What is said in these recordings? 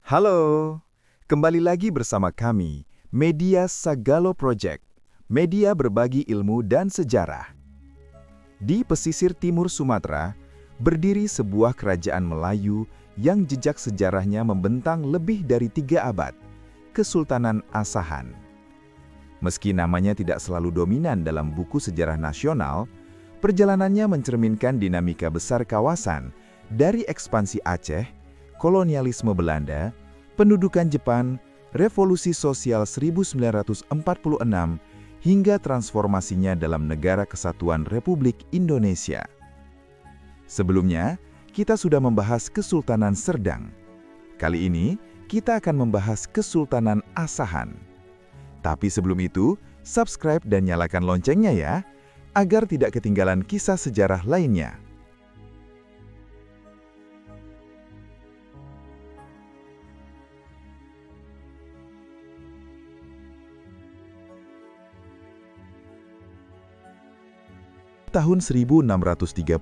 Halo, kembali lagi bersama kami, Media Sagalo Project, media berbagi ilmu dan sejarah. Di pesisir timur Sumatera, berdiri sebuah kerajaan Melayu yang jejak sejarahnya membentang lebih dari 3 abad, Kesultanan Asahan. Meski namanya tidak selalu dominan dalam buku sejarah nasional, perjalanannya mencerminkan dinamika besar kawasan dari ekspansi Aceh, kolonialisme Belanda, pendudukan Jepang, revolusi sosial 1946, hingga transformasinya dalam Negara Kesatuan Republik Indonesia. Sebelumnya, kita sudah membahas Kesultanan Serdang. Kali ini, kita akan membahas Kesultanan Asahan. Tapi sebelum itu, subscribe dan nyalakan loncengnya ya, agar tidak ketinggalan kisah sejarah lainnya. Tahun 1630,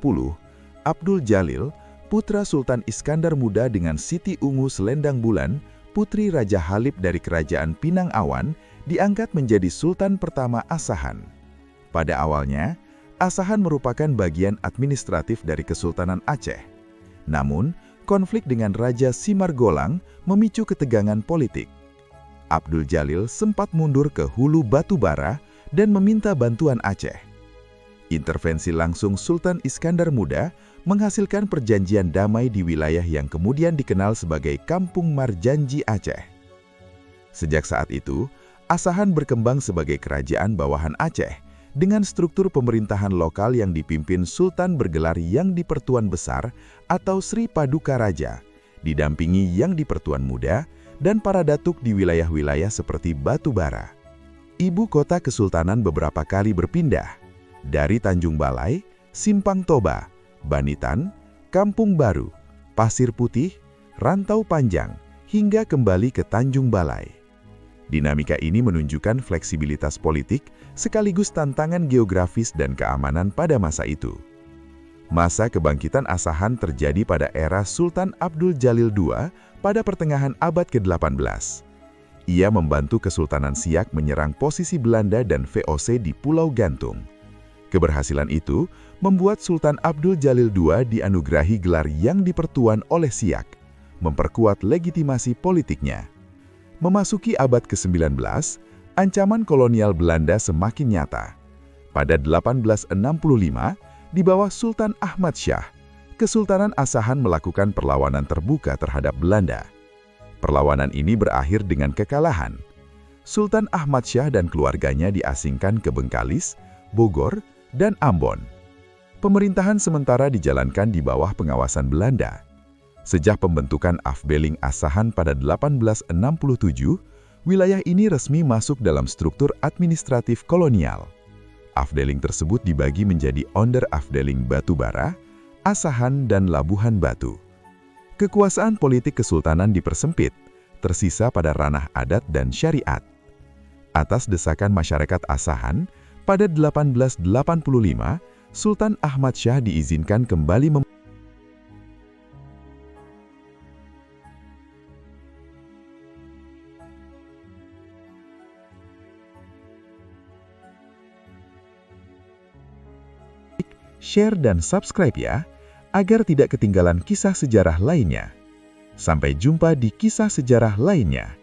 Abdul Jalil, putra Sultan Iskandar Muda dengan Siti Ungu Selendang Bulan, putri Raja Halib dari Kerajaan Pinang Awan, diangkat menjadi Sultan pertama Asahan. Pada awalnya, Asahan merupakan bagian administratif dari Kesultanan Aceh. Namun, konflik dengan Raja Simargolang memicu ketegangan politik. Abdul Jalil sempat mundur ke hulu Batubara dan meminta bantuan Aceh. Intervensi langsung Sultan Iskandar Muda menghasilkan perjanjian damai di wilayah yang kemudian dikenal sebagai Kampung Marjanji Aceh. Sejak saat itu, Asahan berkembang sebagai kerajaan bawahan Aceh dengan struktur pemerintahan lokal yang dipimpin Sultan bergelar Yang di-Pertuan Besar atau Sri Paduka Raja, didampingi Yang di-Pertuan Muda dan para datuk di wilayah-wilayah seperti Batubara. Ibu kota kesultanan beberapa kali berpindah, dari Tanjung Balai, Simpang Toba, Banitan, Kampung Baru, Pasir Putih, Rantau Panjang, hingga kembali ke Tanjung Balai. Dinamika ini menunjukkan fleksibilitas politik sekaligus tantangan geografis dan keamanan pada masa itu. Masa kebangkitan Asahan terjadi pada era Sultan Abdul Jalil II pada pertengahan abad ke-18. Ia membantu Kesultanan Siak menyerang posisi Belanda dan VOC di Pulau Gantung. Keberhasilan itu membuat Sultan Abdul Jalil II dianugerahi gelar Yang di-Pertuan oleh Siak, memperkuat legitimasi politiknya. Memasuki abad ke-19, ancaman kolonial Belanda semakin nyata. Pada 1865, di bawah Sultan Ahmad Shah, Kesultanan Asahan melakukan perlawanan terbuka terhadap Belanda. Perlawanan ini berakhir dengan kekalahan. Sultan Ahmad Shah dan keluarganya diasingkan ke Bengkalis, Bogor, dan Ambon. Pemerintahan sementara dijalankan di bawah pengawasan Belanda. Sejak pembentukan Afdeling Asahan pada 1867, wilayah ini resmi masuk dalam struktur administratif kolonial. Afdeling tersebut dibagi menjadi Onder Afdeling Batubara, Asahan, dan Labuhan Batu. Kekuasaan politik kesultanan dipersempit, tersisa pada ranah adat dan syariat. Atas desakan masyarakat Asahan, pada 1885, Sultan Ahmad Shah diizinkan kembali share dan subscribe ya, agar tidak ketinggalan kisah sejarah lainnya. Sampai jumpa di kisah sejarah lainnya.